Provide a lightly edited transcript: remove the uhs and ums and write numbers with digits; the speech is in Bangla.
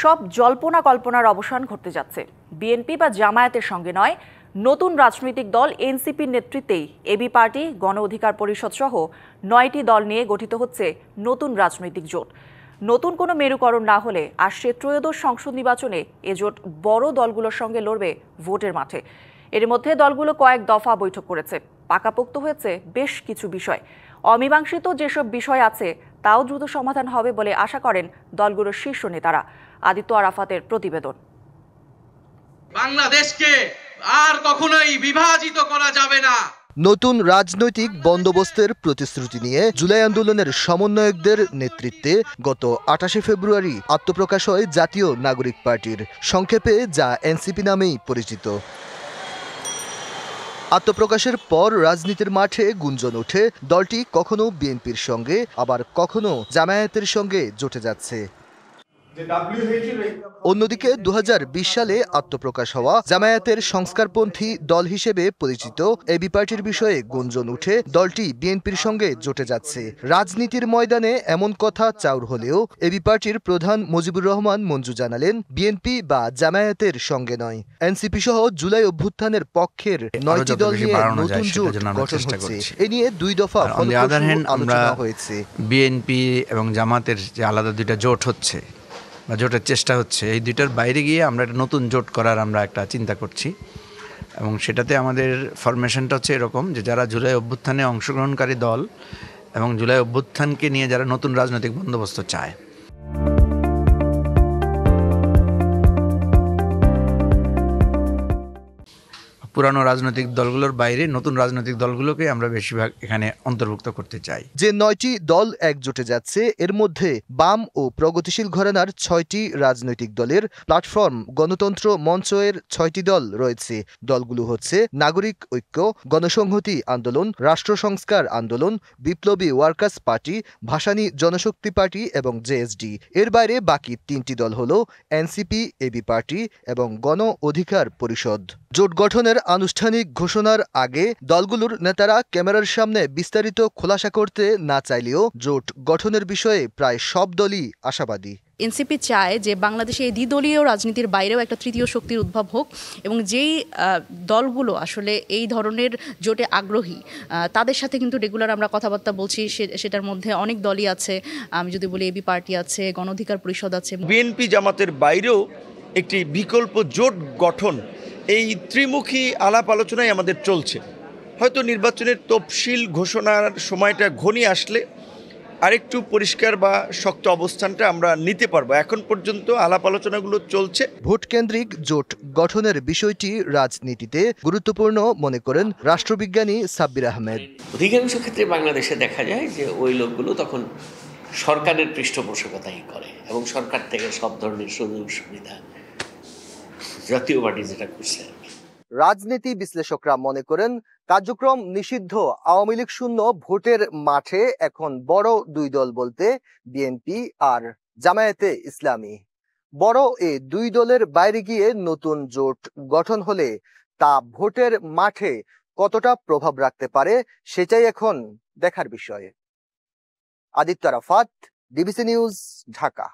সব জল্পনা কল্পনার অবসান ঘটতে যাচ্ছে। বিএনপি বা জামায়াতের সঙ্গে নয়, নতুন রাজনৈতিক দল এনসিপির নেতৃত্বেই এবি পার্টি, গণ অধিকার পরিষদ সহ ৯টি দল নিয়ে গঠিত হচ্ছে নতুন রাজনৈতিক জোট। নতুন কোনো মেরুকরণ না হলে আসছে ত্রয়োদশ সংসদ নির্বাচনে এ জোট বড় দলগুলোর সঙ্গে লড়বে ভোটের মাঠে। এর মধ্যে দলগুলো কয়েক দফা বৈঠক করেছে, পাকাপোক্ত হয়েছে বেশ কিছু বিষয়। অমীমাংসিত যেসব বিষয় আছে তাও দ্রুত সমাধান হবে বলে আশা করেন দলগুলোর শীর্ষ নেতারা। আদিত্য আরাফাতের প্রতিবেদন। বাংলাদেশকে আর কখনোই বিভাজিত করা যাবে না। নতুন রাজনৈতিক বন্দোবস্তের প্রতিশ্রুতি নিয়ে জুলাই আন্দোলনের সমন্বয়কদের নেতৃত্বে গত ২৮ ফেব্রুয়ারি আত্মপ্রকাশ হয় জাতীয় নাগরিক পার্টির, সংক্ষেপে যা এনসিপি নামেই পরিচিত। আত্মপ্রকাশের পর রাজনীতির মাঠে গুঞ্জন ওঠে দলটি কখনো বিএনপির সঙ্গে আবার কখনো জামায়াতের সঙ্গে জোটে যাচ্ছে। অন্যদিকে ২০২০ সালে আত্মপ্রকাশ হওয়া জামায়াতের সংস্কারপন্থী দল হিসেবে পরিচিত এবি পার্টির বিষয়ে গুঞ্জন উঠে দলটি বিএনপির সঙ্গে জোটে যাচ্ছে। রাজনীতির ময়দানে এমন কথা চাউর হলেও এবি পার্টির প্রধান মুজিবুর রহমান মঞ্জু জানালেন, বিএনপি বা জামায়াতের সঙ্গে নয়, এনসিপি সহ জুলাই অভ্যুত্থানের পক্ষের ৯টি দল নিয়ে নতুন জোট গঠন হচ্ছে। এ নিয়ে ২ দফা আলোচনা হয়েছে। বিএনপি এবং জামাতের যে আলাদা দুইটা জোট হচ্ছে বা জোটের চেষ্টা হচ্ছে, এই দুইটার বাইরে গিয়ে আমরা একটা নতুন জোট করার আমরা একটা চিন্তা করছি। এবং সেটাতে আমাদের ফরমেশনটা হচ্ছে এরকম যে যারা জুলাই অভ্যুত্থানে অংশগ্রহণকারী দল এবং জুলাই অভ্যুত্থানকে নিয়ে যারা নতুন রাজনৈতিক বন্দোবস্ত চায়। পুরানো রাজনৈতিক দলগুলোর বাইরে নতুন রাজনৈতিক দলগুলোকে আমরা বেশিরভাগ এখানে অন্তর্ভুক্ত করতে চাই। যে ৯টি দল একজোটে যাচ্ছে এর মধ্যে বাম ও প্রগতিশীল ঘরানার ৬টি রাজনৈতিক দলের প্ল্যাটফর্ম গণতন্ত্র মঞ্চ এর ৬টি দল রয়েছে। দলগুলো হচ্ছে নাগরিক ঐক্য, গণসংহতি আন্দোলন, রাষ্ট্র সংস্কার আন্দোলন, বিপ্লবী ওয়ার্কার্স পার্টি, ভাসানী জনশক্তি পার্টি এবং জেএসডি। এর বাইরে বাকি ৩টি দল হল এনসিপি, এবি পার্টি এবং গণ অধিকার পরিষদ। জোট গঠনের আনুষ্ঠানিক ঘোষণার আগে দলগুলোর নেতারা ক্যামেরার সামনে বিস্তারিত খোলাসা করতে না চাইলেও জোট গঠনের বিষয়ে প্রায় সব দলই আশাবাদী। এনসিপি চায় যে বাংলাদেশে এই দ্বিদলীয় রাজনীতির বাইরেও একটা তৃতীয় শক্তির উদ্ভব হোক, এবং যেই দলগুলো আসলে এই ধরনের জোটে আগ্রহী তাদের সাথে কিন্তু রেগুলার আমরা কথাবার্তা বলছি। সেটার মধ্যে অনেক দলই আছে, আমি যদি বলি এবি পার্টি আছে, গণ অধিকার পরিষদ আছে। বিএনপি জামাতের বাইরেও একটি বিকল্প জোট গঠন, এই ত্রিমুখী আলাপ আলোচনায় আমাদের চলছে। হয়তো নির্বাচনের তফসিল ঘোষণার সময়টা ঘনিয়ে আসলে আরেকটু পরিষ্কার বা শক্ত অবস্থানটা আমরা নিতে পারবো। এখন পর্যন্ত আলাপ আলোচনাগুলো চলছে। ভোটকেন্দ্রিক জোট গঠনের বিষয়টি রাজনীতিতে গুরুত্বপূর্ণ মনে করেন রাষ্ট্রবিজ্ঞানী সাব্বির আহমেদ। অধিকাংশ ক্ষেত্রে বাংলাদেশে দেখা যায় যে ওই লোকগুলো তখন সরকারের পৃষ্ঠপোষকতাই করে এবং সরকার থেকে সব ধরনের সুযোগ সুবিধা জাতীয় পার্টি যেটা করছে। রাজনীতি বিশ্লেষকরা মনে করেন কার্যক্রম নিষিদ্ধ আওয়ামী লীগ শূন্য ভোটের মাঠে এখন বড় ২ দল বলতে বিএনপি আর জামায়াতে ইসলামী। বড় এই ২ দলের বাইরে গিয়ে নতুন জোট গঠন হলে তা ভোটের মাঠে কতটা প্রভাব রাখতে পারে সেটাই এখন দেখার বিষয়। Aditya Arafat, DBC news, Dhaka.